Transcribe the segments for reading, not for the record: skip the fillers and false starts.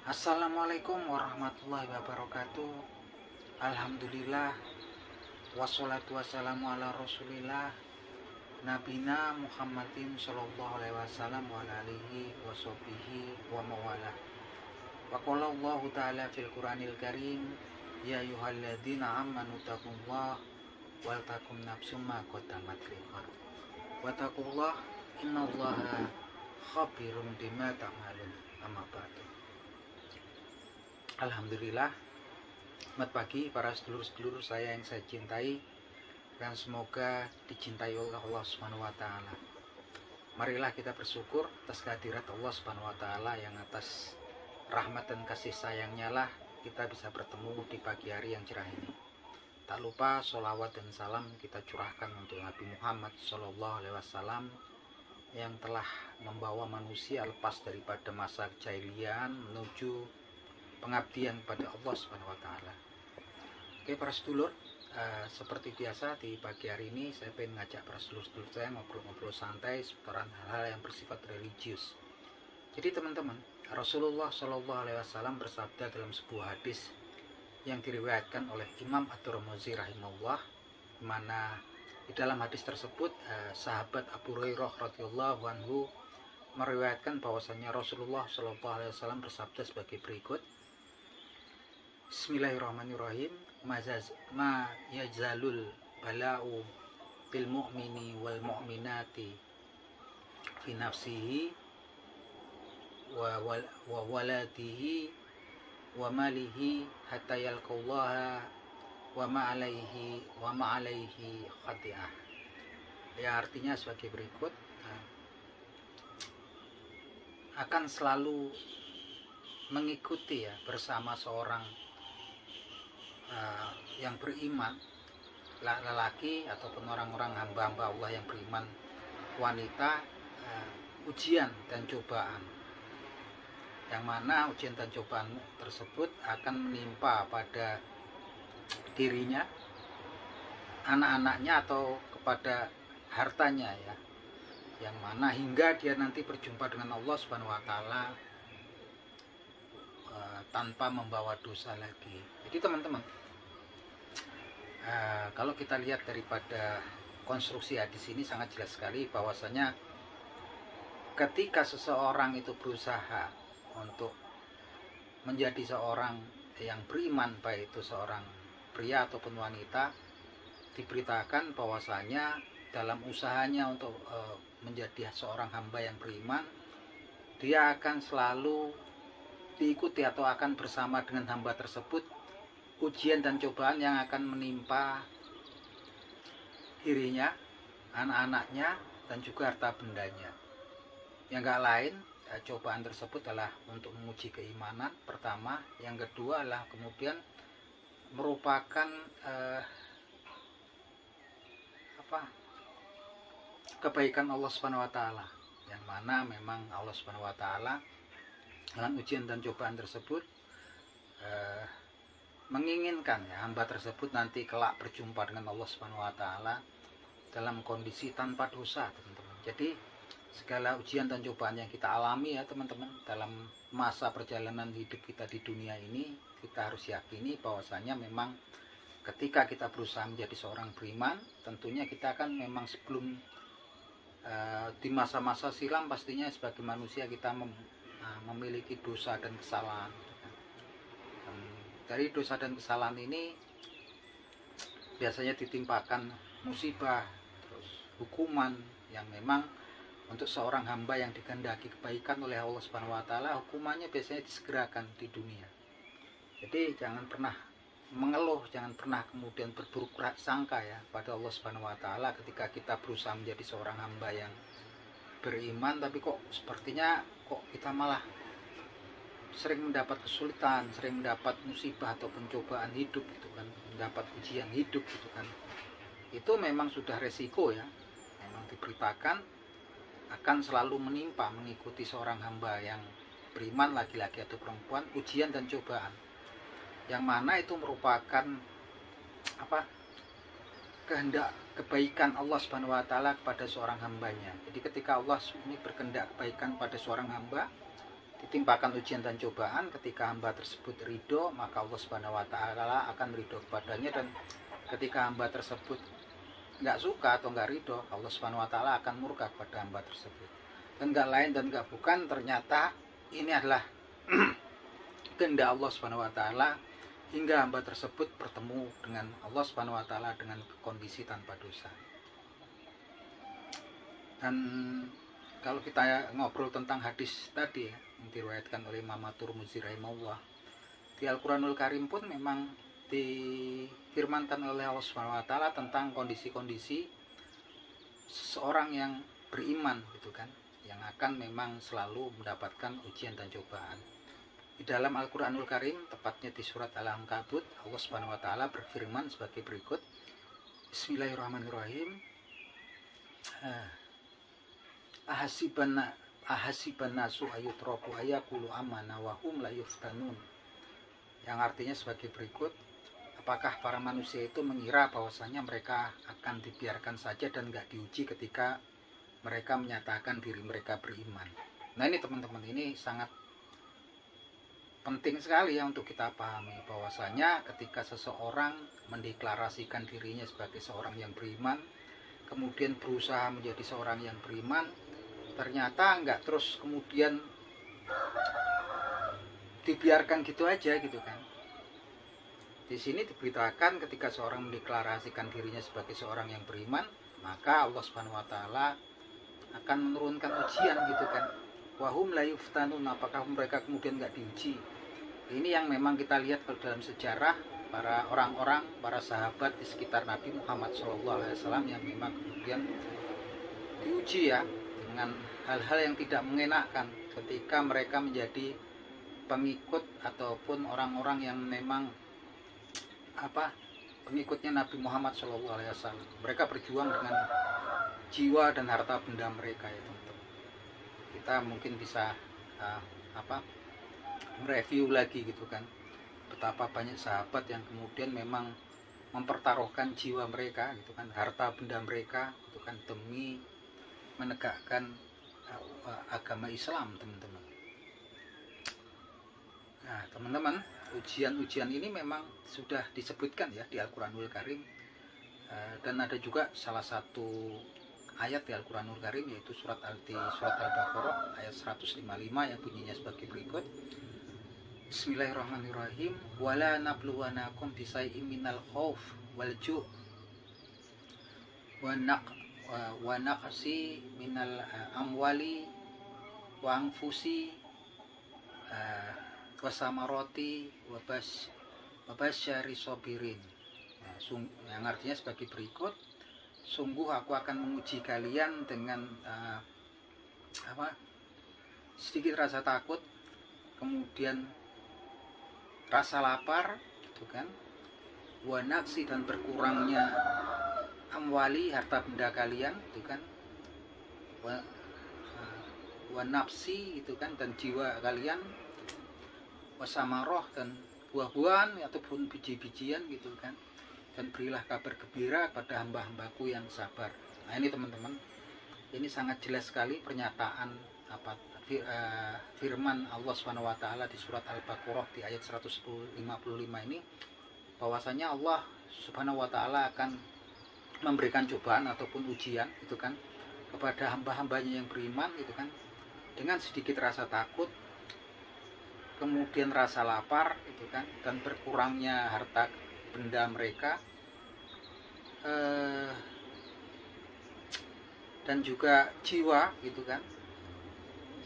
Assalamualaikum warahmatullahi wabarakatuh. Alhamdulillah. Wassalatu wassalamu ala rasulillah Nabina Muhammadin sallallahu alaihi wasallam wa ala alihi wa sahbihi wa mawala. Wa qala Allah ta'ala fil Qur'anil Karim, ya ayyuhalladzina amanu taqullaha wal takum nafsum ma qaddamat lighad. Wa taqullah innallaha khabirum bima ta'malun. Amma ba'du. Alhamdulillah, selamat pagi para sedulur-sedulur saya yang saya cintai dan semoga dicintai oleh Allah Subhanahu wa taala. Marilah kita bersyukur atas kehadirat Allah Subhanahu wa taala yang atas rahmat dan kasih sayangnya lah kita bisa bertemu di pagi hari yang cerah ini. Tak lupa sholawat dan salam kita curahkan untuk Nabi Muhammad SAW yang telah membawa manusia lepas daripada masa kejahilian menuju pengabdian pada Allah Subhanahu wa taala. Oke para sedulur, seperti biasa di pagi hari ini saya pengen ngajak para sedulur-sedulur saya ngobrol-ngobrol santai seputaran hal-hal yang bersifat religius. Jadi teman-teman, Rasulullah Shallallahu alaihi wasallam bersabda dalam sebuah hadis yang diriwayatkan oleh Imam At-Tirmidzi rahimahullah, di mana di dalam hadis tersebut sahabat Abu Hurairah radhiyallahu anhu meriwayatkan bahwasanya Rasulullah Shallallahu alaihi wasallam bersabda sebagai berikut. Bismillahirrahmanirrahim. Ma yazalul bala'u bil mu'mini wal mu'minati fi nafsihi wa waladihi wa malihi hatta yalqallaha wa ma alaihi khati'ah. Ya, artinya sebagai berikut, akan selalu mengikuti ya bersama seorang yang beriman, lelaki ataupun orang-orang hamba-hamba Allah yang beriman wanita, ujian dan cobaan, yang mana ujian dan cobaan tersebut akan menimpa pada dirinya, anak-anaknya atau kepada hartanya ya, yang mana hingga dia nanti berjumpa dengan Allah Subhanahu wa taala tanpa membawa dosa lagi. Jadi teman-teman, kalau kita lihat daripada konstruksi hadis ini sangat jelas sekali bahwasanya ketika seseorang itu berusaha untuk menjadi seorang yang beriman, baik itu seorang pria ataupun wanita, diberitakan bahwasanya dalam usahanya untuk menjadi seorang hamba yang beriman, dia akan selalu diikuti atau akan bersama dengan hamba tersebut ujian dan cobaan yang akan menimpa dirinya, anak-anaknya, dan juga harta bendanya. Yang gak lain, cobaan tersebut adalah untuk menguji keimanan pertama, yang kedua adalah kemudian merupakan kebaikan Allah Subhanahu wa taala, yang mana memang Allah Subhanahu wa taala dengan ujian dan cobaan tersebut menginginkan ya hamba tersebut nanti kelak berjumpa dengan Allah Subhanahu wa taala dalam kondisi tanpa dosa, teman-teman. Jadi segala ujian dan cobaan yang kita alami ya teman-teman dalam masa perjalanan hidup kita di dunia ini, kita harus yakini bahwasanya memang ketika kita berusaha menjadi seorang beriman, tentunya kita akan memang sebelum di masa-masa silam pastinya sebagai manusia kita memiliki dosa dan kesalahan. Dari dosa dan kesalahan ini biasanya ditimpakan musibah, terus hukuman yang memang untuk seorang hamba yang dikehendaki kebaikan oleh Allah Subhanahu wa taala, hukumannya biasanya disegerakan di dunia. Jadi jangan pernah mengeluh, jangan pernah kemudian berburuk sangka ya pada Allah Subhanahu wa taala ketika kita berusaha menjadi seorang hamba yang beriman, tapi kok sepertinya kita malah sering mendapat kesulitan, sering mendapat musibah atau pencobaan hidup gitu kan, mendapat ujian hidup gitu kan. Itu memang sudah resiko ya, memang diberitakan akan selalu menimpa, mengikuti seorang hamba yang beriman, laki-laki atau perempuan, ujian dan cobaan, yang mana itu merupakan kehendak kebaikan Allah Subhanahu wa taala kepada seorang hambanya. Jadi ketika Allah ini berkehendak kebaikan pada seorang hamba, ditimpakan ujian dan cobaan. Ketika hamba tersebut ridho, maka Allah Subhanahu wa taala akan ridho kepadanya, dan ketika hamba tersebut nggak suka atau nggak ridho, Allah Subhanahu wa taala akan murka kepada hamba tersebut. Dan nggak lain dan nggak bukan, ternyata ini adalah kehendak Allah Subhanahu wa taala hingga hamba tersebut bertemu dengan Allah Subhanahu wa taala dengan kondisi tanpa dosa. Dan kalau kita ngobrol tentang hadis tadi yang diriwayatkan oleh Imam At-Tirmidzi rahimahullah, di Al-Qur'anul Karim pun memang difirmankan oleh Allah Subhanahu wa taala tentang kondisi-kondisi seseorang yang beriman gitu kan, yang akan memang selalu mendapatkan ujian dan cobaan. Di dalam Al-Qur'anul Karim, tepatnya di surat Al-Ankabut, Allah Subhanahu wa taala berfirman sebagai berikut. Bismillahirrahmanirrahim. Ahasiban nasu ayutraku ayaqulu amana wa hum la yuftanun. Yang artinya sebagai berikut, apakah para manusia itu mengira bahwasanya mereka akan dibiarkan saja dan nggak diuji ketika mereka menyatakan diri mereka beriman. Nah ini teman-teman, ini sangat penting sekali ya untuk kita pahami bahwasanya ketika seseorang mendeklarasikan dirinya sebagai seorang yang beriman, kemudian berusaha menjadi seorang yang beriman, ternyata nggak terus kemudian dibiarkan gitu aja gitu kan. Di sini diberitakan ketika seorang mendeklarasikan dirinya sebagai seorang yang beriman, maka Allah Subhanahu wa taala akan menurunkan ujian gitu kan. Wahum la yuftanun, apakah mereka kemudian nggak diuji. Ini yang memang kita lihat dalam sejarah para orang-orang, para sahabat di sekitar Nabi Muhammad SAW yang memang kemudian diuji ya dengan hal-hal yang tidak mengenakan ketika mereka menjadi pengikut ataupun orang-orang yang memang pengikutnya Nabi Muhammad SAW. Mereka berjuang dengan jiwa dan harta benda mereka itu. Kita mungkin bisa mereview lagi gitu kan, betapa banyak sahabat yang kemudian memang mempertaruhkan jiwa mereka gitu kan, harta benda mereka gitu kan, demi menegakkan agama Islam teman-teman. Nah teman-teman, ujian-ujian ini memang sudah disebutkan ya di Al-Quranul Karim, dan ada juga salah satu ayat di Al-Quranul Karim yaitu surat Al-Baqarah ayat 155 yang bunyinya sebagai berikut. Bismillahirrahmanirrahim. Wala nabluwanakum bisai'im minal khauf wal ju' wa naqsi minal amwali wa anfusi wa samarati wa basyari sabirin. Yang artinya sebagai berikut. Sungguh aku akan menguji kalian dengan sedikit rasa takut, kemudian rasa lapar, gitu kan, wanaksi dan berkurangnya amwali harta benda kalian, gitu kan, wanapsi, gitu kan, dan jiwa kalian, wasamaroh dan buah-buahan ataupun biji-bijian, gitu kan. Dan berilah kabar gembira kepada hamba-hambaku yang sabar. Nah ini teman-teman, ini sangat jelas sekali pernyataan firman Allah Subhanahu wa taala di surat Al-Baqarah di ayat 155 ini, bahwasanya Allah Subhanahu wa taala akan memberikan cobaan ataupun ujian itu kan kepada hamba-hambanya yang beriman itu kan, dengan sedikit rasa takut, kemudian rasa lapar itu kan, dan berkurangnya harta benda mereka, dan juga jiwa gitu kan,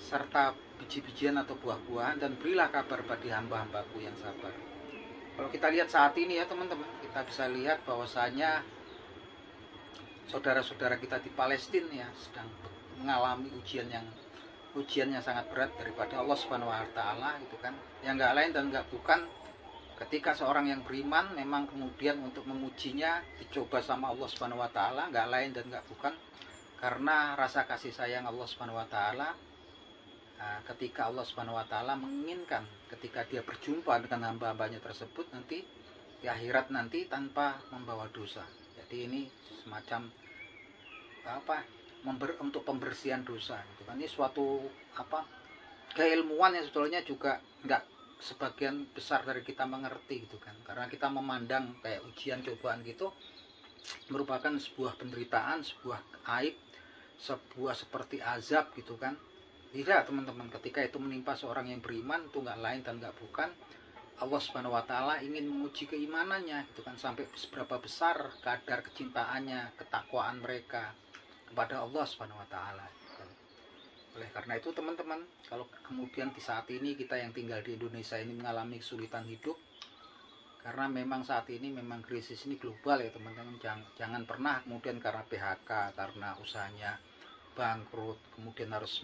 serta biji-bijian atau buah-buahan, dan berilah kabar bagi hamba-hambaku yang sabar. Kalau kita lihat saat ini ya teman-teman, kita bisa lihat bahwasanya saudara-saudara kita di Palestina ya sedang mengalami ujiannya sangat berat daripada Allah Subhanahu wa taala gitu kan. Yang enggak lain dan enggak bukan, ketika seorang yang beriman memang kemudian untuk mengujinya dicoba sama Allah Subhanahu wa taala, enggak lain dan enggak bukan karena rasa kasih sayang Allah Subhanahu wa taala. Ketika Allah Subhanahu wa taala menginginkan ketika dia berjumpa dengan hamba-hambanya tersebut nanti di akhirat nanti tanpa membawa dosa. Jadi ini semacam untuk pembersihan dosa gitu kan. Ini suatu keilmuan yang sebetulnya juga nggak sebagian besar dari kita mengerti gitu kan, karena kita memandang kayak ujian cobaan gitu merupakan sebuah penderitaan, sebuah aib, sebuah seperti azab gitu kan. Tidak teman-teman, ketika itu menimpa seorang yang beriman itu nggak lain dan nggak bukan Allah Subhanahu wa taala ingin menguji keimanannya gitu kan, sampai seberapa besar kadar kecintaannya, ketakwaan mereka kepada Allah Subhanahu wa taala. Oleh karena itu teman-teman, kalau kemudian di saat ini kita yang tinggal di Indonesia ini mengalami kesulitan hidup, karena memang saat ini memang krisis ini global ya teman-teman, jangan pernah kemudian karena PHK, karena usahanya bangkrut, kemudian harus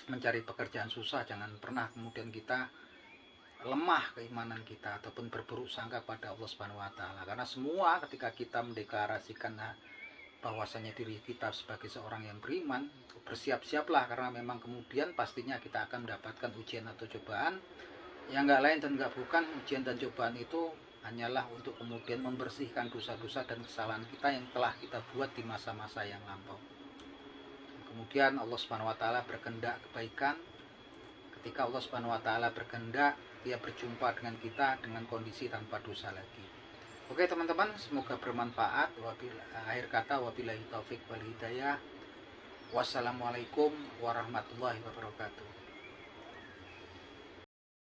mencari pekerjaan susah, jangan pernah kemudian kita lemah keimanan kita ataupun berburuk sangka pada Allah Subhanahu wa taala. Karena semua ketika kita mendeklarasikan bahwasanya diri kita sebagai seorang yang beriman, bersiap-siaplah, karena memang kemudian pastinya kita akan mendapatkan ujian atau cobaan yang nggak lain dan nggak bukan. Ujian dan cobaan itu hanyalah untuk kemudian membersihkan dosa-dosa dan kesalahan kita yang telah kita buat di masa-masa yang lampau. Kemudian Allah Subhanahu wa taala berkehendak kebaikan. Ketika Allah Subhanahu wa taala berkehendak, dia berjumpa dengan kita dengan kondisi tanpa dosa lagi. Oke teman-teman, semoga bermanfaat. Akhir kata, wabillahi taufik wal hidayah. Wassalamualaikum warahmatullahi wabarakatuh.